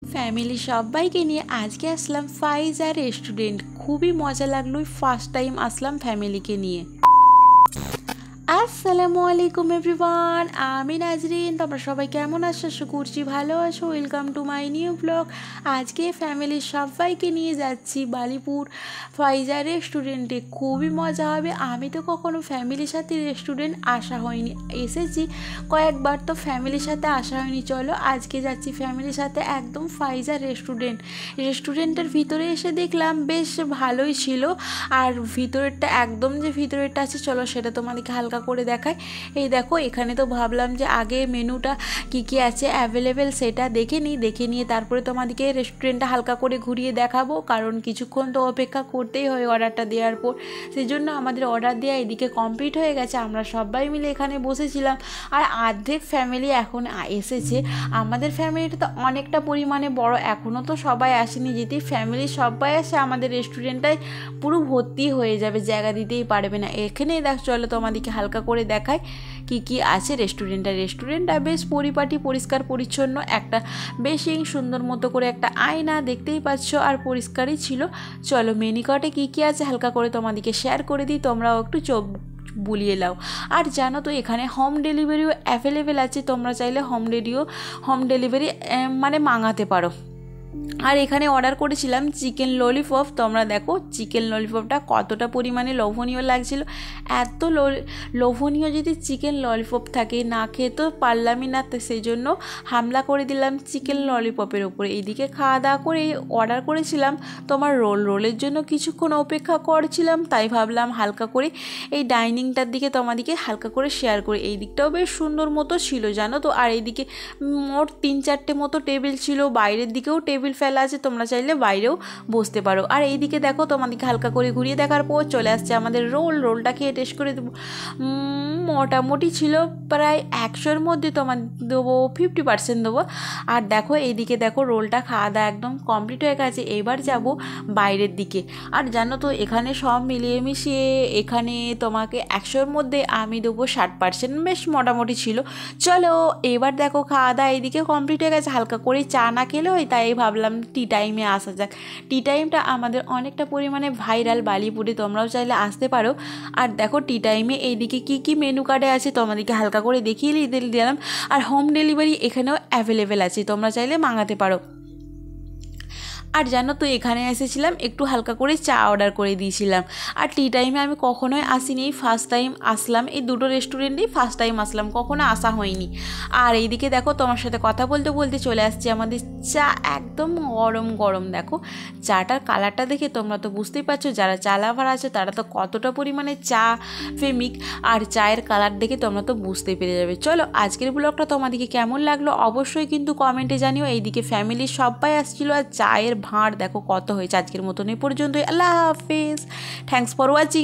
Family सबाइके निये आज के आसलाम फाइजा रेस्टुरेंट खूबी मजा लागलो फार्स्ट टाइम आसलाम फैमिली के निये। আসসালামু আলাইকুম এভরিওয়ান, আমি নাজরিন। তোমরা সবাই কেমন আছো? আশা করছি ভালো আছো। Welcome to my new blog. আজকে ফ্যামিলির সবাইকে নিয়ে যাচ্ছি বালিপুর ফাইজা রেস্টুরেন্টে। খুবই মজা হবে। আমি তো কখনো ফ্যামিলির সাথে রেস্টুরেন্ট আসা হয়নি, এসেছি কয়েকবার, তো ফ্যামিলির সাথে আসা হয়নি। চলো আজকে যাচ্ছি ফ্যামিলির সাথে একদম ফাইজা রেস্টুরেন্টের ভিতরে এসে দেখলাম বেশ ভালোই ছিল। আর ভিতরেরটা একদম যে ভিতরেরটা আছে, চলো সেটা তোমাদেরকে হালকা করে দেখায়। এই দেখো, এখানে তো ভাবলাম যে আগে মেনুটা কি আছে অ্যাভেলেবেল সেটা দেখে নিয়ে তারপরে তোমাদেরকে রেস্টুরেন্টটা হালকা করে ঘুরিয়ে দেখাবো, কারণ কিছুক্ষণ তো অপেক্ষা করতেই হয় অর্ডারটা দেওয়ার পর। সেই জন্য আমাদের অর্ডার দেওয়া এদিকে কমপ্লিট হয়ে গেছে। আমরা সবাই মিলে এখানে বসেছিলাম আর অর্ধেক ফ্যামিলি এখন এসেছে। আমাদের ফ্যামিলিটা তো অনেকটা পরিমাণে বড়, এখনও তো সবাই আসেনি। যদি ফ্যামিলি সবাই আসে আমাদের রেস্টুরেন্টটাই পুরো ভর্তি হয়ে যাবে, জায়গা দিতেই পারবে না। এখানেই দেখ, চলো তোমাদেরকে হালকা করে দেখায় কি আছে রেস্টুরেন্টটা বেশ পরিপাটি, পরিষ্কার পরিচ্ছন্ন। একটা বেশ সুন্দর মতো করে একটা আয়না দেখতেই পাচ্ছ, আর পরিষ্কারই ছিল। চলো মেনু কার্ডে কি আছে হালকা করে তোমাদেরকে শেয়ার করে দিই, তোমরাও একটু চোখ বুলিয়ে নাও। আর জানো তো এখানে হোম ডেলিভারিও অ্যাভেলেবেল আছে, তোমরা চাইলে হোম ডেলিভারি মানে মাঙাতে পারো। আর এখানে অর্ডার করেছিলাম চিকেন ললিপপ। তোমরা দেখো চিকেন ললিপপটা কতটা পরিমাণে লোভনীয় লাগছিল। এত লোভনীয় যদি চিকেন ললিপপ থাকে, না খেয়ে তো পারলামই না, তো সেই জন্য হামলা করে দিলাম চিকেন ললিপপের ওপরে। এইদিকে খাওয়া দাওয়া করে অর্ডার করেছিলাম তোমার রোলের জন্য কিছুক্ষণ অপেক্ষা করছিলাম, তাই ভাবলাম হালকা করে এই ডাইনিংটার দিকে তোমাদেরকে হালকা করে শেয়ার করি। এই দিকটাও বেশ সুন্দর মতো ছিল জানো তো। আর এইদিকে মোট 3-4টে মতো টেবিল ছিল, বাইরের দিকেও টেবিল ফেলা আছে, তোমরা চাইলে বাইরেও বসতে পারো। আর এইদিকে দেখো, তোমাদেরকে হালকা করে ঘুরিয়ে দেখার পর চলে আসছে আমাদের রোলটা খেয়ে টেস্ট করে দেবো। মোটামুটি ছিল প্রায় 100-এর মধ্যে, তোমার দেবো 50% দেবো। আর দেখো এইদিকে দেখো, রোলটা খাওয়া দাওয়া একদম কমপ্লিট হয়ে গেছে। এবার যাব বাইরের দিকে। আর জানো তো এখানে সব মিলিয়ে মিশিয়ে এখানে তোমাকে 100-এর মধ্যে আমি দেবো 60%, বেশ মোটামুটি ছিল। চলো এবার দেখো খাওয়া দাওয়া এইদিকে কমপ্লিট হয়ে গেছে। হালকা করে চা না খেলে হয়, তাই ভাবলাম টি টাইমে আসা যাক। টি টাইমটা আমাদের অনেকটা পরিমাণে ভাইরাল বালিপুরে, তোমরাও চাইলে আসতে পারো। আর দেখো টি টাইমে এইদিকে কি মেনু কার্ডে আছে তোমাদেরকে হালকা করে দেখিয়ে দিলাম। আর হোম ডেলিভারি এখানেও অ্যাভেলেবেল আছে, তোমরা চাইলে মাঙাতে পারো। আর জানো তো এখানে এসেছিলাম একটু হালকা করে চা অর্ডার করে দিয়েছিলাম। আর টি টাইমে আমি কখনোই আসিনি, ফার্স্ট টাইম আসলাম। এই দুটো রেস্টুরেন্টেই ফার্স্ট টাইম আসলাম, কখনো আসা হয়নি। আর এইদিকে দেখো, তোমার সাথে কথা বলতে বলতে চলে আসছে আমাদের চা, একদম গরম। দেখো চাটার কালারটা দেখে তোমরা তো বুঝতেই পারছো, যারা চা লাভার আছে তারা তো কতটা পরিমাণে চা প্রেমিক। আর চায়ের কালার দেখে তোমরা তো বুঝতেই পেরে যাবে। চলো আজকের ব্লগটা তোমাদেরকে কেমন লাগলো অবশ্যই কিন্তু কমেন্টে জানিও। এইদিকে ফ্যামিলির সবাই আসছিলো, আর চায়ের ভাঁড় দেখো কত হয়েছে। আজকের মতন এই পর্যন্তই। আল্লাহ হাফেজ, থ্যাঙ্কস ফর ওয়াচিং।